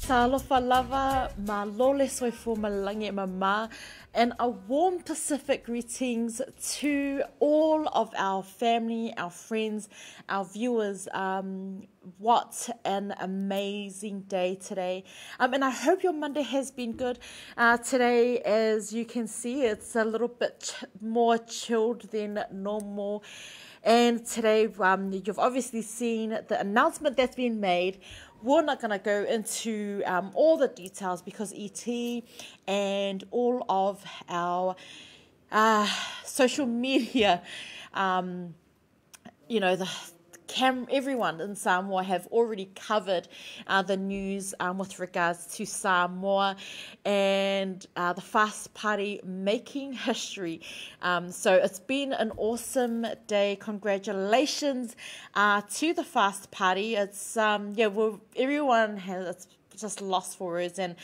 Salofa lava, ma lole soifo malange mama, and a warm Pacific greetings to all of our family, our friends, our viewers. What an amazing day today. And I hope your Monday has been good. Today, as you can see, it's a little bit more chilled than normal. And today, you've obviously seen the announcement that's been made. We're not going to go into all the details because ET and all of our social media, everyone in Samoa have already covered the news with regards to Samoa and the Fast Party making history. So it's been an awesome day. Congratulations to the Fast Party. It's everyone has just lost for words, and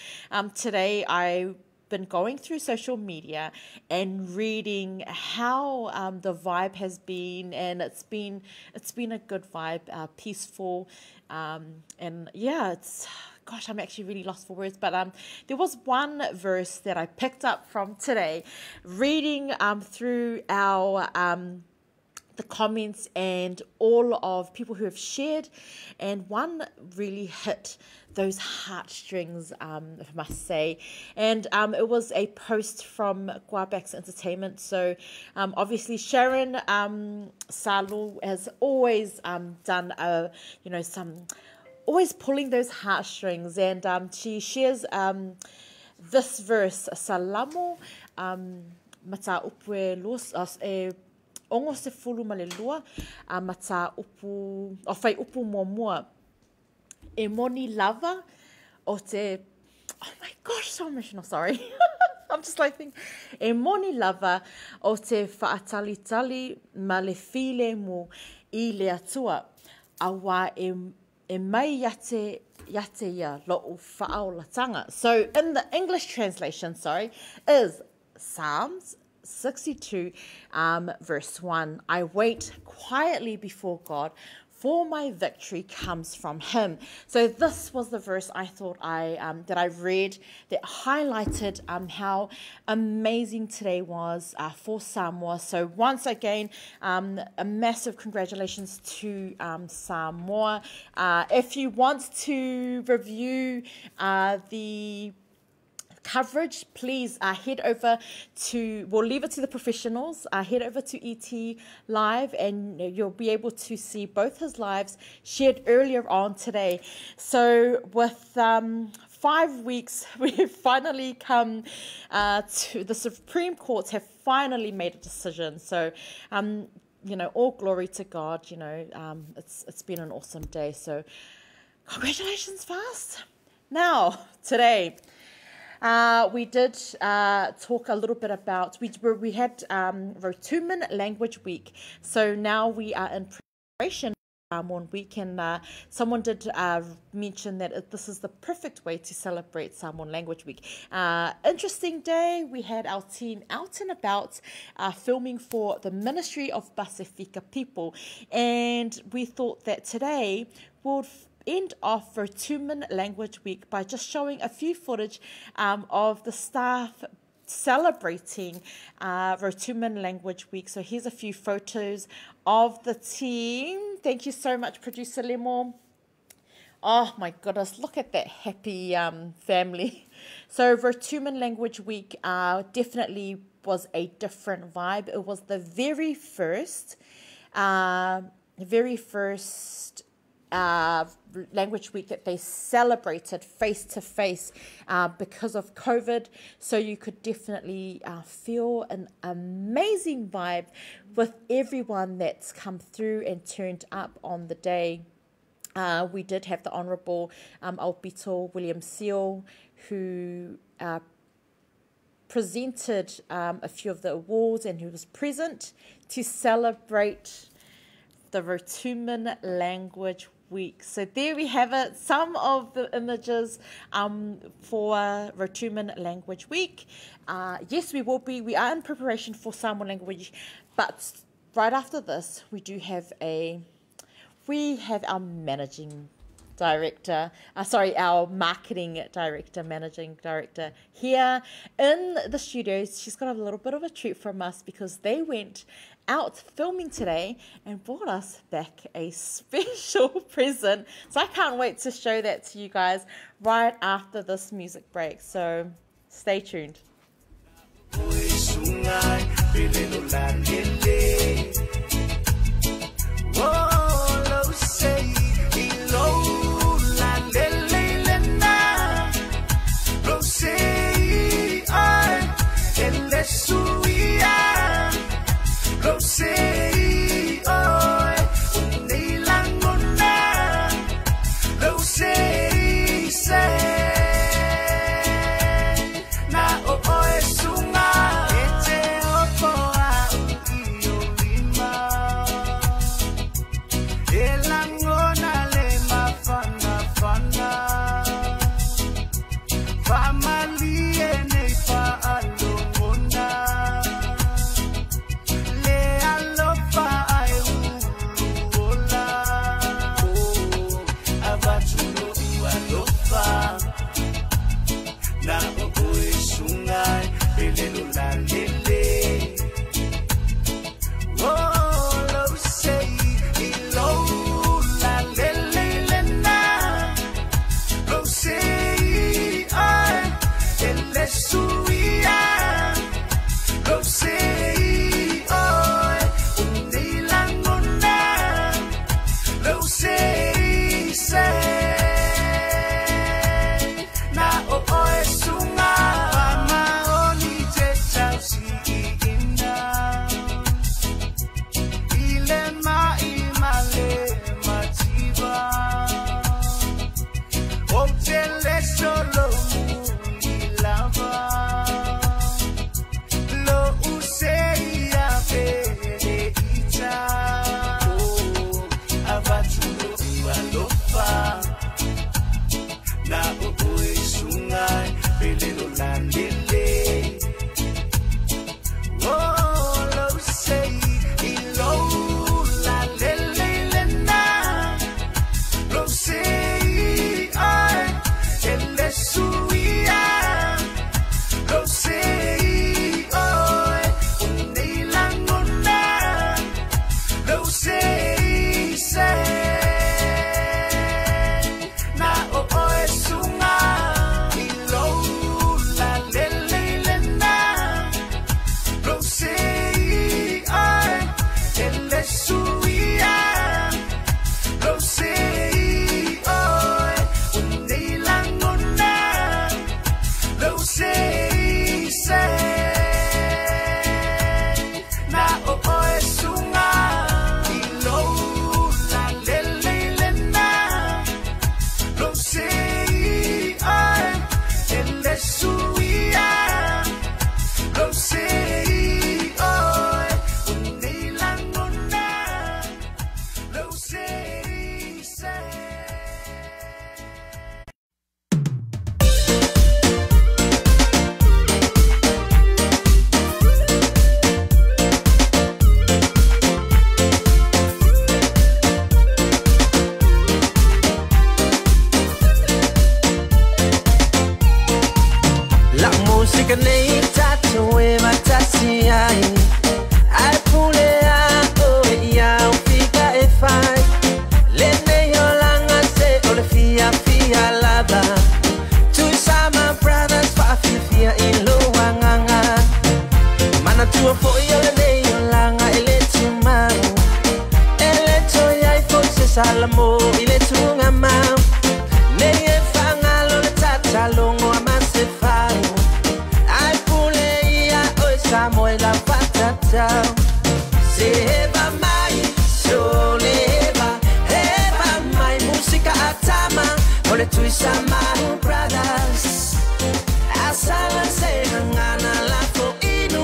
today I've been going through social media and reading how the vibe has been, and it's been a good vibe, peaceful, and yeah, it's gosh, I'm actually really lost for words, but there was one verse that I picked up from today, reading through our the comments and all of people who have shared, and one really hit those heartstrings, I must say, and it was a post from Guabax Entertainment. So obviously Sharon Salu has always done always pulling those heartstrings, and she shares this verse: Salamo mata upwe los ongo se fulu malelua mata upu o fai upu momoa e moni lava o te, oh my gosh, so emotional, sorry. I'm just like thinking, e moni lava o te whaatalitali ma le file mu I le atua awa e mai yate ia lo whaolatanga. So in the English translation, is Psalms 62 verse 1. I wait quietly before God, for my victory comes from him. So this was the verse I thought that I read that highlighted how amazing today was for Samoa. So once again, a massive congratulations to Samoa. If you want to review the coverage, please head over to, we'll leave it to the professionals, head over to ET Live, and you'll be able to see both his lives shared earlier on today. So with 5 weeks, we've finally come to the Supreme Courts have finally made a decision. So all glory to God. It's been an awesome day, so congratulations, Fast. Now today we did talk a little bit about, we had Rotuman Language Week. So now we are in preparation for Samoan Week, and someone did mention that this is the perfect way to celebrate Samoan Language Week. Interesting day. We had our team out and about filming for the Ministry of Pasifika People, and we thought that today would end off Rotuman Language Week by just showing a few footage of the staff celebrating Rotuman Language Week. So here's a few photos of the team. Thank you so much, Producer Lemo. Oh my goodness, look at that happy family. So Rotuman Language Week definitely was a different vibe. It was the very first language week that they celebrated face-to-face because of COVID. So you could definitely feel an amazing vibe with everyone that's come through and turned up on the day. We did have the Honourable Albito William Seal, who presented a few of the awards, and who was present to celebrate the Rotuman Language Week. So there we have it, some of the images for Rotuman Language Week. Yes, we are in preparation for Samoan Language, but right after this, we have our managing director, our marketing director, managing director here in the studios. She's got a little bit of a treat from us because they went out filming today and brought us back a special present. So I can't wait to show that to you guys right after this music break. So stay tuned. Salamo ile tunga mam neye fangalo le tatalongo amase faro ai pule ya o Samuela patata seba mai soleva eba mai música atama ole tu sama brothers asala se ngana la fo inu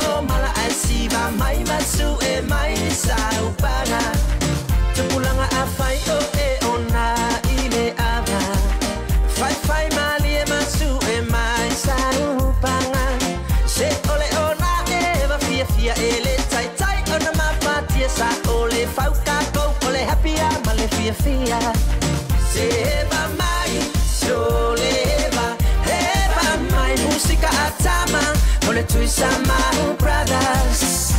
o mala asiba mai masu e mai sa upana Pulanga afai o e ona ile ava Fai fai mali e masu e mai saru panga Se ole ona e va fia fia e le tai tai Ona ma patia sa ole fauka ko ole happy a male fia fia Seba mai, soleva, eba mai, música atama, ole tu sama brothers.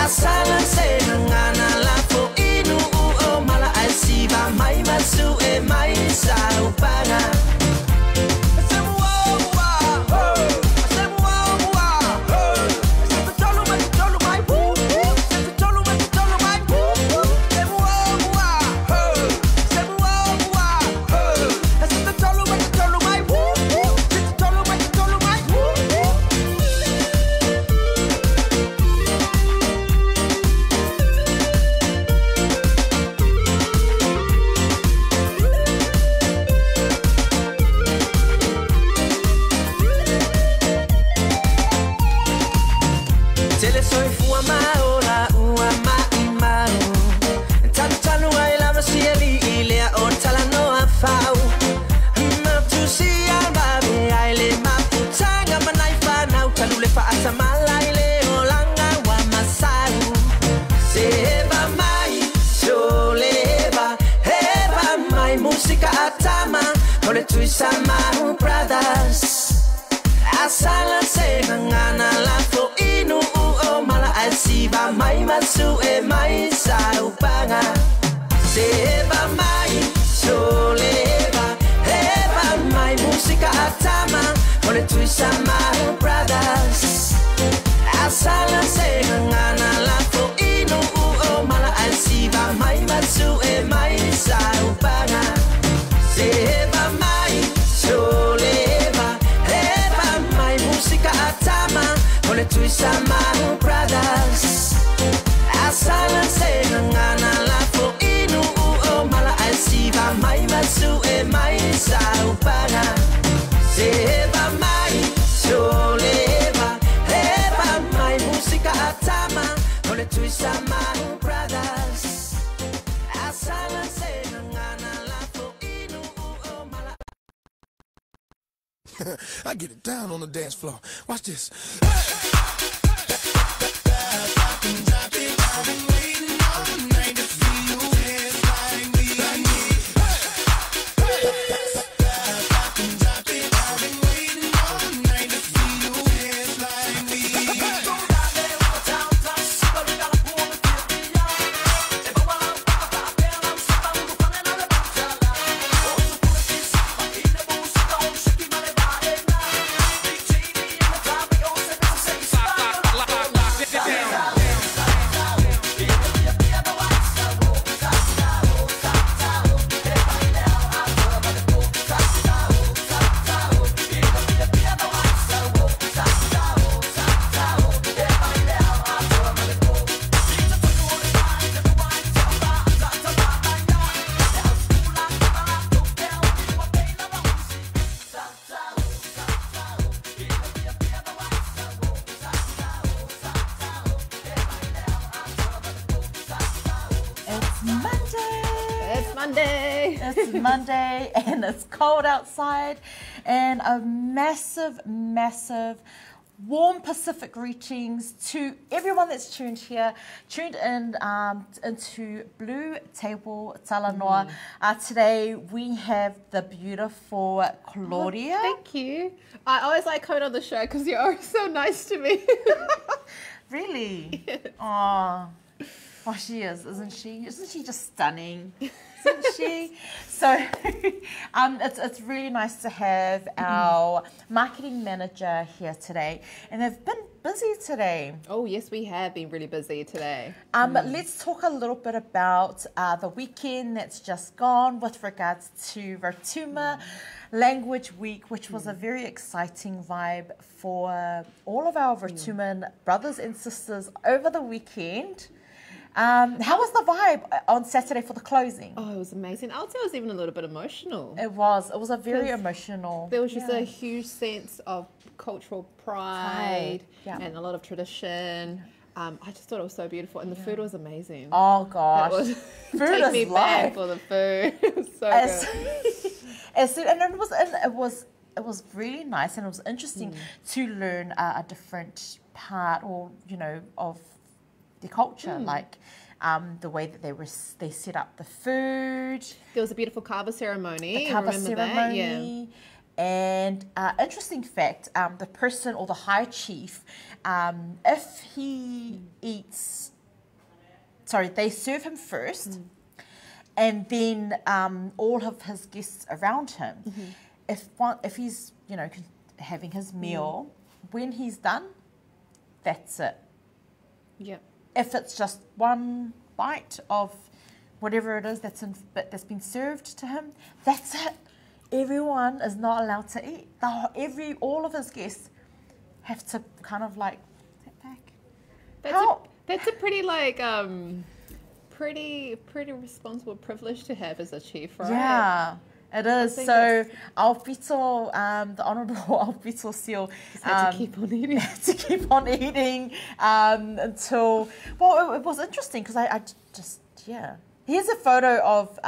Asala se ngana la fo inu o mala asiba mai masu e mai sa upana. Sama brothers, asala se ngana la fo inu o mala asiba mai masu e mai sa upanga. Seba mai, soleva, eba mai música atama, ole tu sama brothers. Asala se ngana la fo inu o mala asiba mai masu e mai sa upanga. Seba mai, soleva, eba mai música atama, ole tu sama brothers. Asala se ngana la fo inu o mala asiba mai masu e mai sa upana. Seba mai, soleva, eba mai música atama, ole tu sama brothers. Asala se ngana la fo inu o mala. I get it down on the dance floor. Watch this. Monday and it's cold outside, and a massive warm Pacific greetings to everyone that's tuned in into BluTable Talanoa. Today we have the beautiful Claudia. Oh, thank you. I always like coming on the show because you're always so nice to me. Really? Yes. Oh, she is, isn't she? Isn't she just stunning? Isn't she? So it's really nice to have our marketing manager here today, and they've been busy today. Oh yes, we have been really busy today. Let's talk a little bit about the weekend that's just gone with regards to Rotuma Language Week, which was a very exciting vibe for all of our Rotuman brothers and sisters over the weekend. How was the vibe on Saturday for the closing? Oh, it was amazing. I would say it was even a little bit emotional. It was a very emotional. There was just a huge sense of cultural pride and a lot of tradition. I just thought it was so beautiful, and the food was amazing. Oh gosh, food take me back for the food. It was so good. And it was really nice, and it was interesting to learn a different part, or of the culture, like the way that they set up the food. There was a beautiful kava ceremony. The kava Remember ceremony. that? Yeah. And interesting fact, the person or the high chief, if he eats, they serve him first, and then all of his guests around him. If he's having his meal, when he's done, that's it. Yep. If it's just one bite of whatever it is that's been served to him, that's it. Everyone is not allowed to eat. All of his guests have to kind of like sit back. That's a pretty like pretty responsible privilege to have as a chief, right? Yeah, it is. So Aupito, the Honourable Aupito Seal, had to keep on eating. To keep on eating until it was interesting because I just Here's a photo of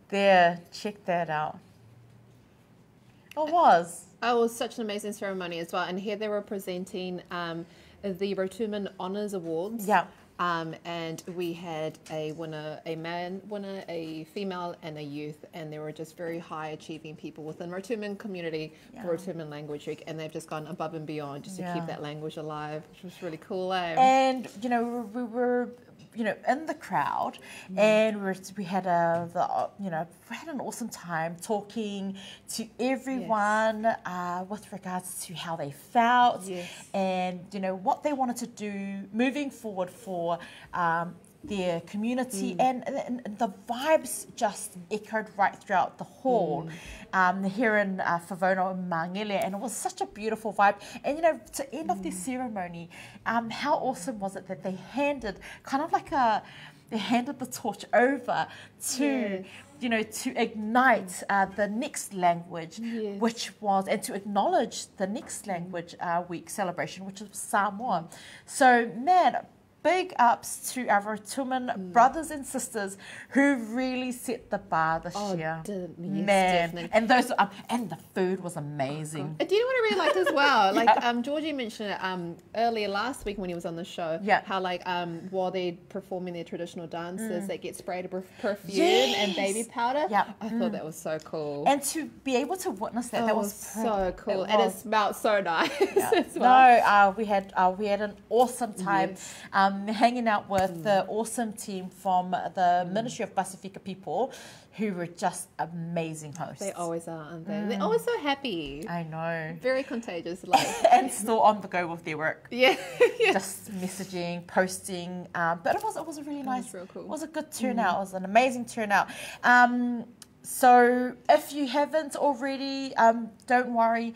there. Check that out. It was such an amazing ceremony as well. And here they were presenting the Rotuman Honours Awards. Yeah. And we had a winner, a man winner, a female, and a youth, and they were just very high achieving people within Rotuman community, for Rotuman language week, and they've just gone above and beyond just to keep that language alive, which was really cool. And we were in the crowd, and we had an awesome time talking to everyone with regards to how they felt and what they wanted to do moving forward for their community, and the vibes just echoed right throughout the hall here in Favona Mangele, and it was such a beautiful vibe. And to end off this ceremony, how awesome was it that they handed the torch over to to ignite the next language, which was, and to acknowledge the next language week celebration, which was Samoa. So man, big ups to our Rotuman brothers and sisters who really set the bar this year. Yes, man, definitely. and those and the food was amazing. Do you know what I really liked as well? Like Georgie mentioned it earlier last week when he was on the show. Yeah. How while they're performing their traditional dances, they get sprayed with perfume and baby powder. Yeah. I thought that was so cool. And to be able to witness that, that was so cool, and it smelled so nice as well. No, we had an awesome time. Hanging out with the awesome team from the Ministry of Pacifica People, who were just amazing hosts. They always are, aren't they? They're always so happy. I know. Very contagious. And still on the go with their work. Yeah. Just messaging, posting. But it was a really nice. It was real cool. It was a good turnout. It was an amazing turnout. So if you haven't already, don't worry.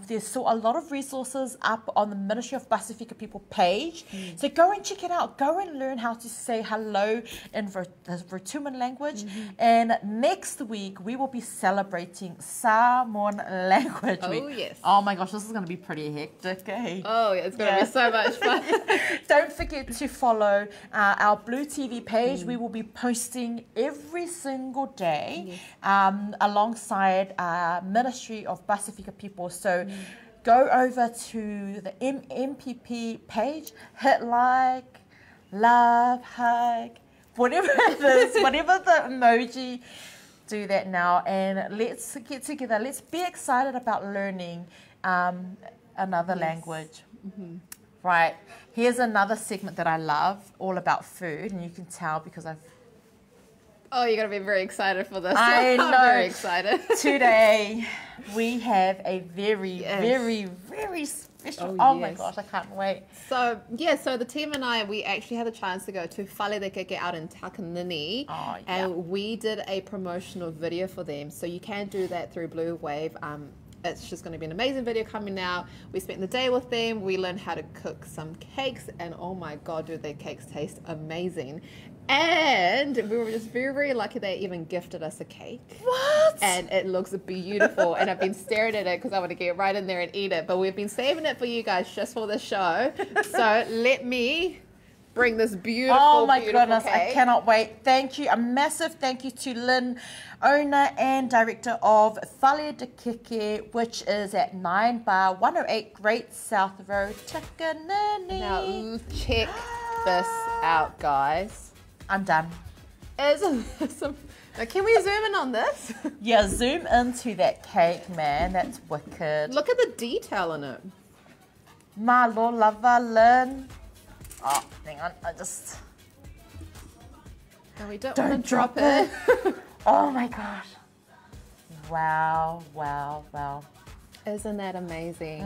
There's still a lot of resources up on the Ministry of Pacifica People page. So go and check it out. Go and learn how to say hello in the Rotuman language. And next week, we will be celebrating Samoan language week. Oh, yes. Oh my gosh, this is going to be pretty hectic, eh? Oh, yeah, it's going to be so much fun. Don't forget to follow our Blue TV page. We will be posting every single day. Alongside Ministry of Pacifica People. So go over to the MPP page, hit like, love, hug, whatever it is, whatever the emoji, do that now, and let's get together. Let's be excited about learning another language. Right, here's another segment that I love, all about food, and you can tell because I've Oh, you're going to be very excited for this. I know. I'm very excited. Today, we have a very, very, very special... Oh my gosh, I can't wait. So the team and I, we actually had a chance to go to Whale de Keke out in Takanini. Oh, yeah. And we did a promotional video for them. So you can do that through Blue Wave. It's just going to be an amazing video coming out. We spent the day with them. We learned how to cook some cakes. And oh my God, do their cakes taste amazing. And we were just very, very lucky they even gifted us a cake. What? And it looks beautiful. And I've been staring at it because I want to get right in there and eat it. But we've been saving it for you guys just for the show. So let me bring this beautiful, oh my beautiful goodness, cake. I cannot wait. Thank you. A massive thank you to Lynn, owner and director of Whale de Keke, which is at 9 Bar 108 Great South Road, Takanini. Now check this out, guys. I'm done. Can we zoom in on this? Yeah, zoom into that cake, man. That's wicked. Look at the detail in it. Malo lava Lynn. Oh, hang on. I just... No, we don't Don't want to drop drop it. Oh my gosh. Wow, wow, wow. Isn't that amazing?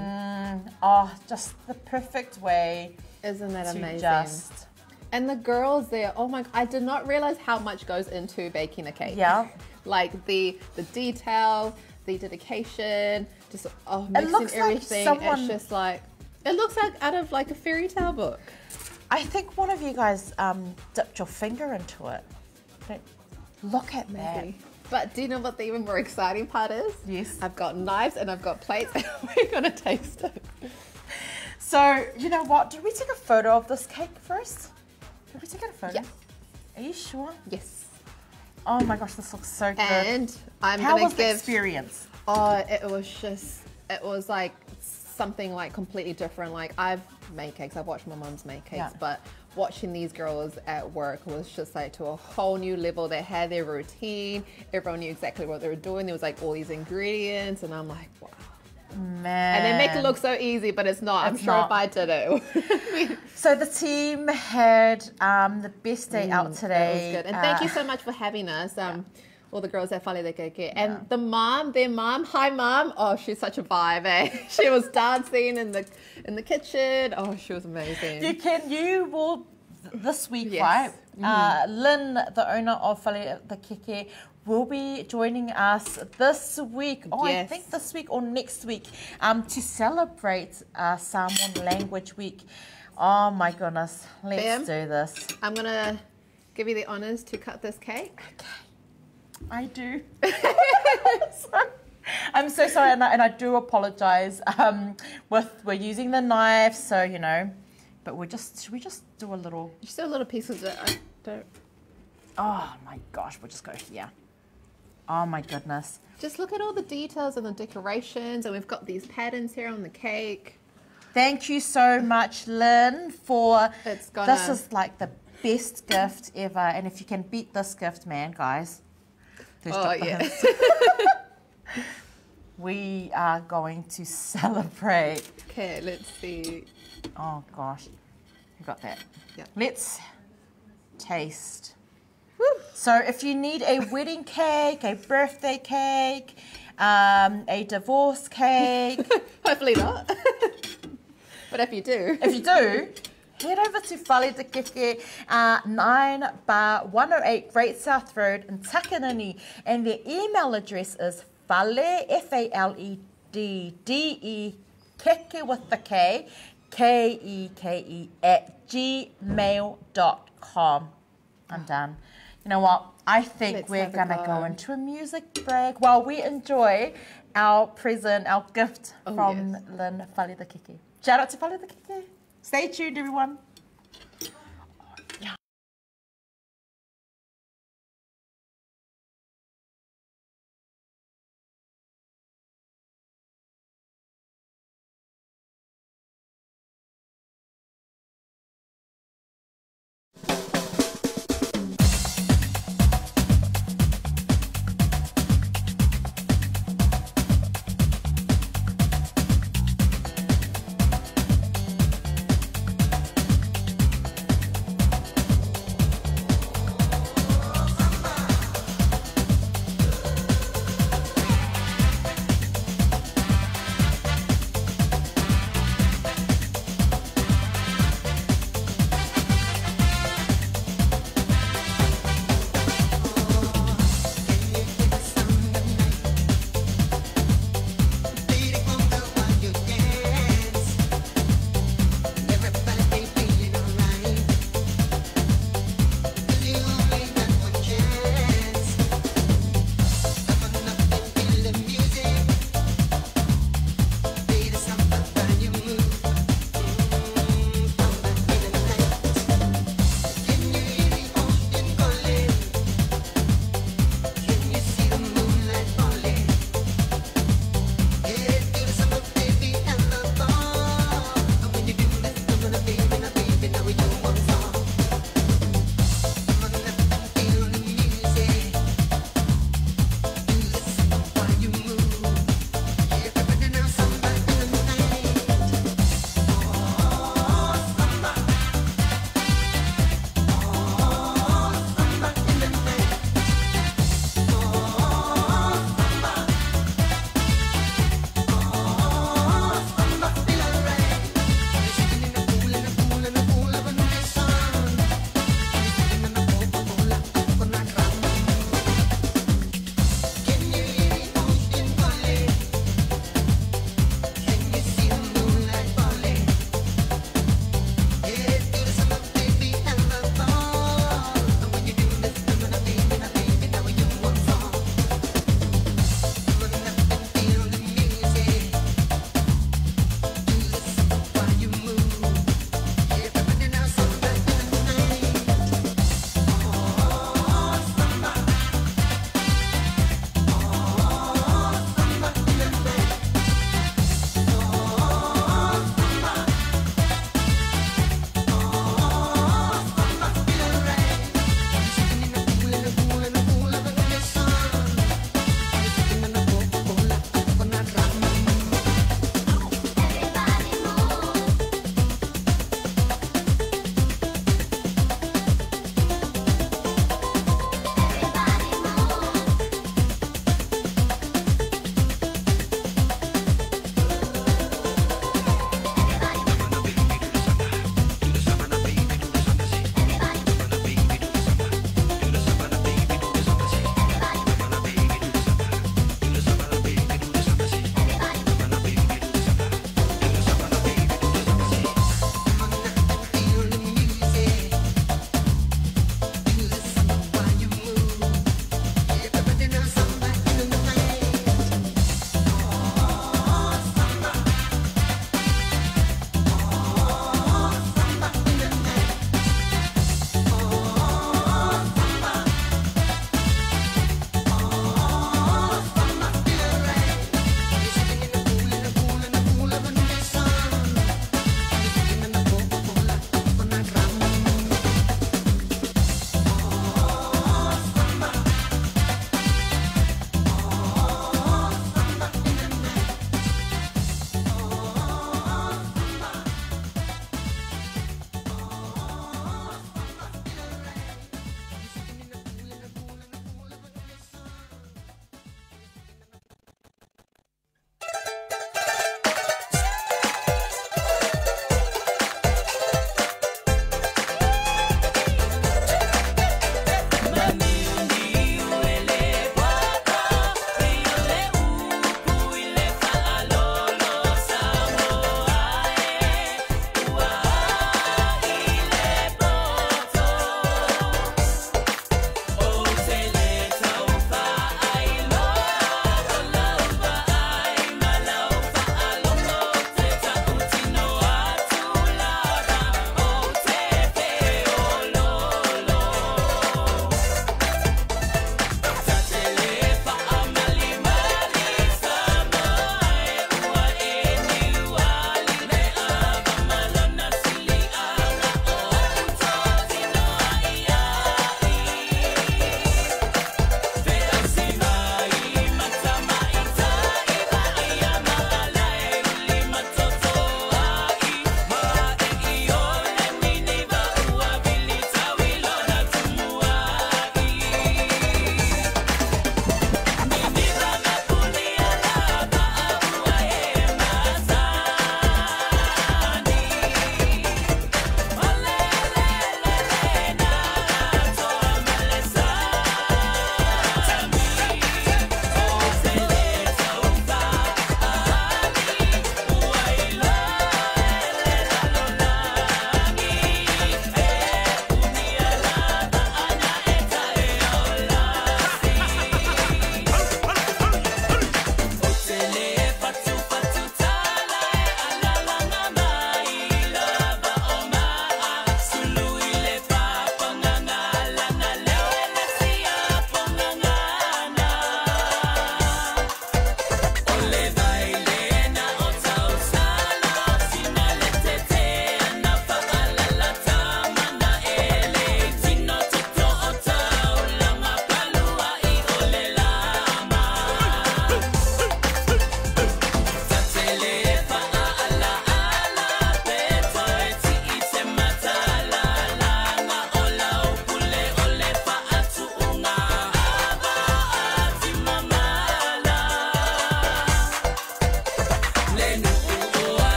Oh, just the perfect way Isn't that to amazing? just... And the girls there, oh my, I did not realize how much goes into baking a cake. Yeah. Like the detail, the dedication, just looks mixing like everything. someone- It's just like, it looks like out of like a fairy tale book. I think one of you guys dipped your finger into it. But look at that. Maybe. But do you know what the even more exciting part is? Yes. I've got knives and I've got plates and we're gonna taste it. So, you know what? Did we take a photo of this cake first? Did we take a photo? Yeah. Are you sure? Yes. Oh my gosh, this looks so good. And I'm How gonna was the give. experience? Oh, it was like something like completely different. Like I've made cakes, I've watched my mum's make cakes, Yeah. but watching these girls at work was just like to a whole new level. They had their routine, everyone knew exactly what they were doing. There was like all these ingredients and I'm like, wow. Man. And they make it look so easy, but it's not. I'm It's sure not. if I did it. So the team had the best day out today. That was good. And thank you so much for having us. All the girls at Fale de Keke. And the mom, their mom, hi mom. Oh, she's such a vibe, eh? She was dancing in the kitchen. Oh, she was amazing. You will this week, Yes. right? Lynn, the owner of Fale de Keke, will be joining us this week. Oh, I Yes. think this week or next week, to celebrate Samoan Language Week. Oh my goodness, let's Bam. do this. I'm going to give you the honors to cut this cake. I do. I'm so sorry, and I do apologize. We're using the knife, so you know, but should we just do a little? Just a little piece of it. I don't. Oh my gosh, we'll just go here. Oh my goodness. Just look at all the details and the decorations, and we've got these patterns here on the cake. Thank you so much, Lynn, for It's gonna- this is like the best gift ever, and if you can beat this gift, man, guys. There's Oh, Dr. yes. Hints. We are going to celebrate. Okay, let's see. Oh gosh, you got that. Yeah. Let's taste. So if you need a wedding cake, a birthday cake, a divorce cake, Hopefully not. But if you do. if you do, head over to Fale de Keke, 9 bar 108 Great South Road in Takanini, and their email address is fale, F-A-L-E-D-D-E, keke with the K, K-E-K-E, @gmail.com. I'm done. You know what? I think Let's we're have a going to go. go into a music break while we enjoy our present, our gift from yes. Lynn Fale de Keke. Shout out to Fale de Keke. Stay tuned, everyone.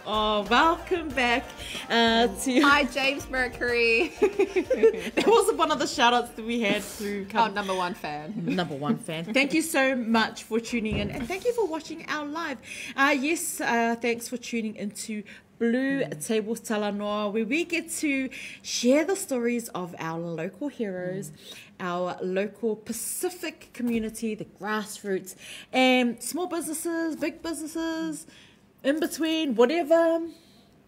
Oh, welcome back to... Hi, James Mercury. That was one of the shout-outs that we had through... Number one fan. Number one fan. Thank you so much for tuning in, and thank you for watching our live. Thanks for tuning into BluTable Talanoa, where we get to share the stories of our local heroes, our local Pacific community, the grassroots, and small businesses, big businesses, in between, whatever.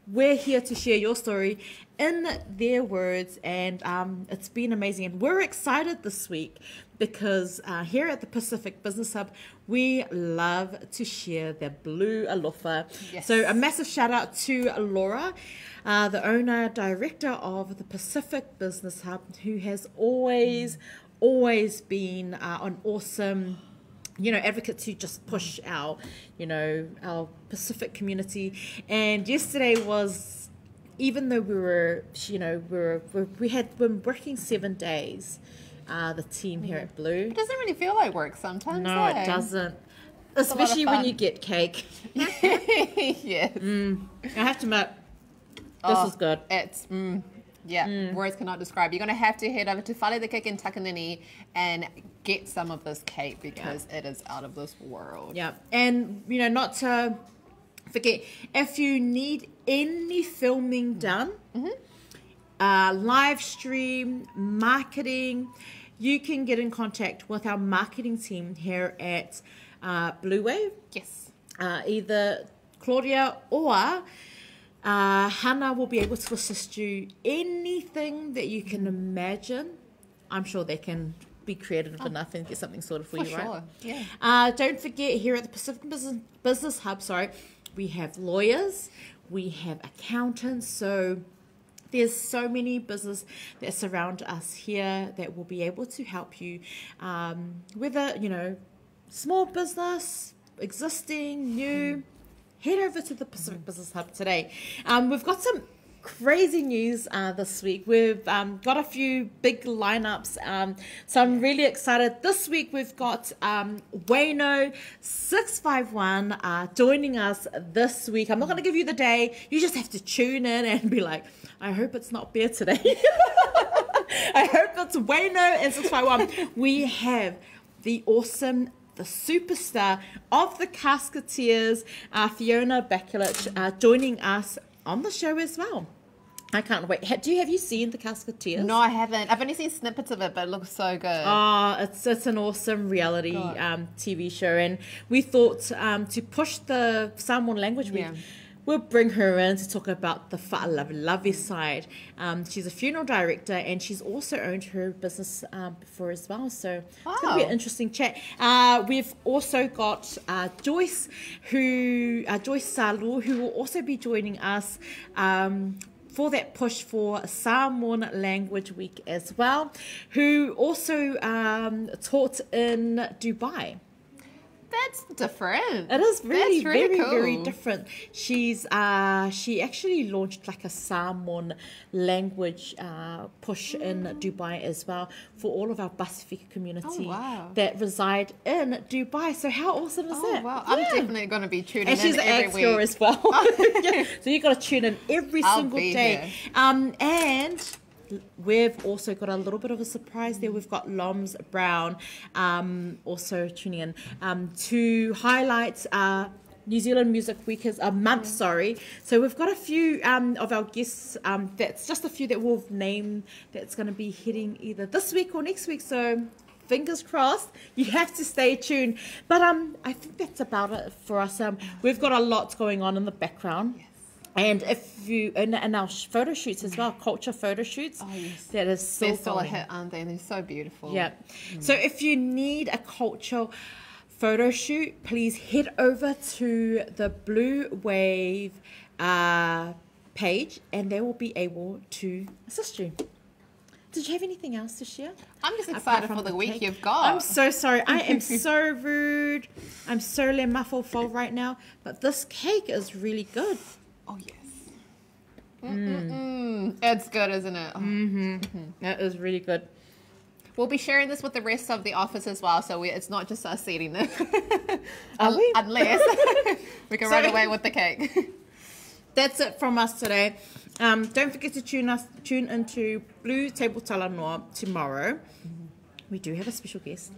We're here to share your story in their words, and it's been amazing. And we're excited this week because here at the Pacific Business Hub, we love to share the Blue Alofa. Yes. So a massive shout out to Laura, the owner, director of the Pacific Business Hub, who has always been an awesome advocate to just push our Pacific community. And yesterday was, even though we had been working 7 days, the team here at Blue. It doesn't really feel like work sometimes. No, it doesn't. Especially when you get cake. Yes. I have to admit, this is good. It's words cannot describe. You're going to have to head over to Whale the Cake in Takanini and get some of this cake because it is out of this world. Yeah, and not to forget, if you need any filming done, live stream, marketing, you can get in contact with our marketing team here at Blue Wave. Yes. Either Claudia or Hannah will be able to assist you. Anything that you can imagine, I'm sure they can be creative enough and get something sorted for you, right? Yeah. Don't forget, here at the Pacific Business Hub, we have lawyers, we have accountants, so there's so many business that surround us here that will be able to help you, whether, small business, existing, new. Head over to the Pacific Business Hub today. We've got some crazy news this week. We've got a few big lineups, so I'm really excited. This week we've got Wayno 651 joining us this week. I'm not going to give you the day. You just have to tune in and be like, I hope it's not beer today. I hope it's Wayno and 651. We have the awesome, the superstar of the Casketeers, Fiona Bakulich, joining us on the show as well. I can't wait. Have you seen the Casketeers? No, I haven't. I've only seen snippets of it, but it looks so good. Oh, it's an awesome reality TV show, and we thought to push the Samoan language week, we'll bring her in to talk about the wha'alavi side. She's a funeral director, and she's also owned her business before as well. So it's going to be an interesting chat. We've also got Joyce Salu, who will also be joining us for that push for Samoan Language Week as well, who also taught in Dubai. That's different. It is really, very, cool. very different. She actually launched like a Samoan language push in Dubai as well for all of our Pasifika community that reside in Dubai. So how awesome is that? Wow. I'm definitely going to be tuning in and she's every an week. as well. So you got to tune in every single day. And we've also got a little bit of a surprise there. We've got Loms Brown also tuning in to highlight New Zealand Music Week is a month, sorry. So we've got a few of our guests, that's just a few that we'll name that's going to be hitting either this week or next week. So fingers crossed, you have to stay tuned. But I think that's about it for us. We've got a lot going on in the background. Yes. And if you, and our photo shoots as well, culture photo shoots, that is still They're still a going. hit, aren't they? And they're so beautiful. Yeah. So if you need a culture photo shoot, please head over to the Blue Wave page and they will be able to assist you. Did you have anything else to share? I'm just excited for the week you've got. I'm so sorry. I am so rude. I'm so le muffle full right now. But this cake is really good. Oh, yes. It's good, isn't it? Oh. That is really good. We'll be sharing this with the rest of the office as well, so it's not just us eating this. Are we? Unless we can run away with the cake. that's it from us today. Don't forget to tune into BluTable Talanoa tomorrow. We do have a special guest.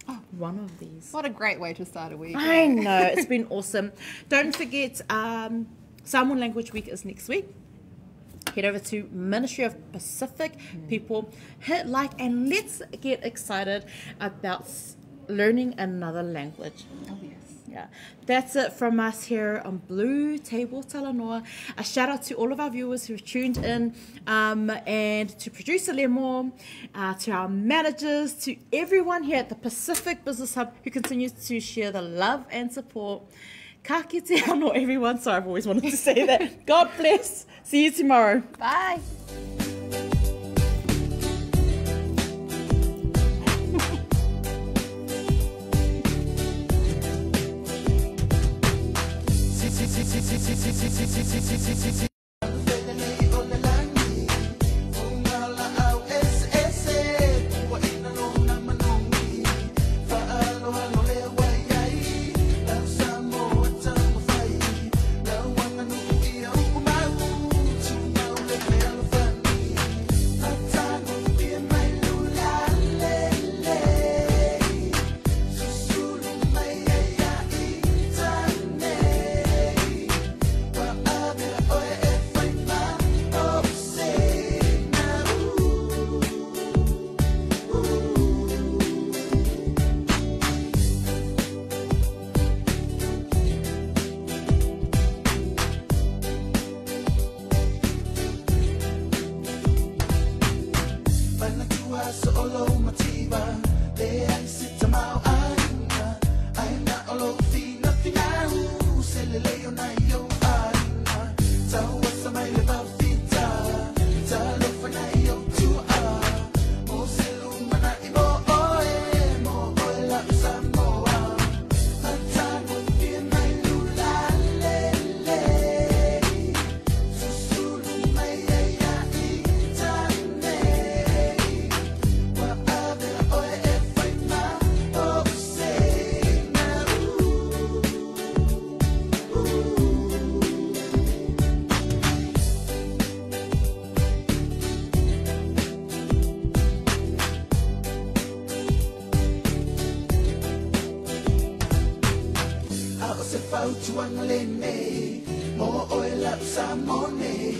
Oh, one of these. What a great way to start a week. I know, it's been awesome. Don't forget, Samoan Language Week is next week. Head over to Ministry of Pacific People, hit like, and let's get excited about learning another language. Oh, yes. Yeah, that's it from us here on BluTable Talanoa. A shout out to all of our viewers who've tuned in, and to producer Lemo, to our managers, to everyone here at the Pacific Business Hub who continues to share the love and support. Ka kite anō, everyone. Sorry, I've always wanted to say that. God bless. See you tomorrow. Bye. Mo oila samone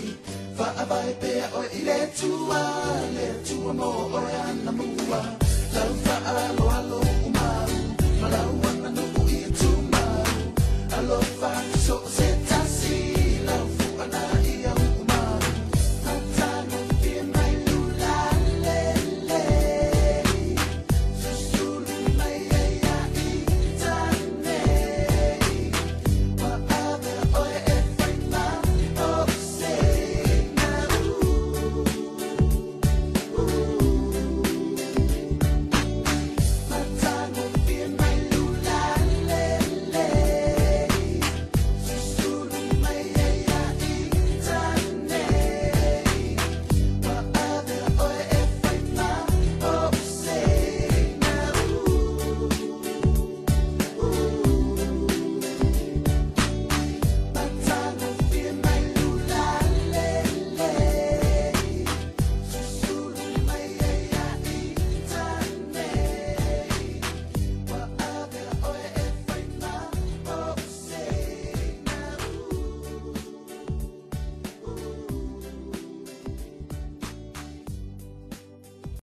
fa abai pe o ile tua mo oya namua la fa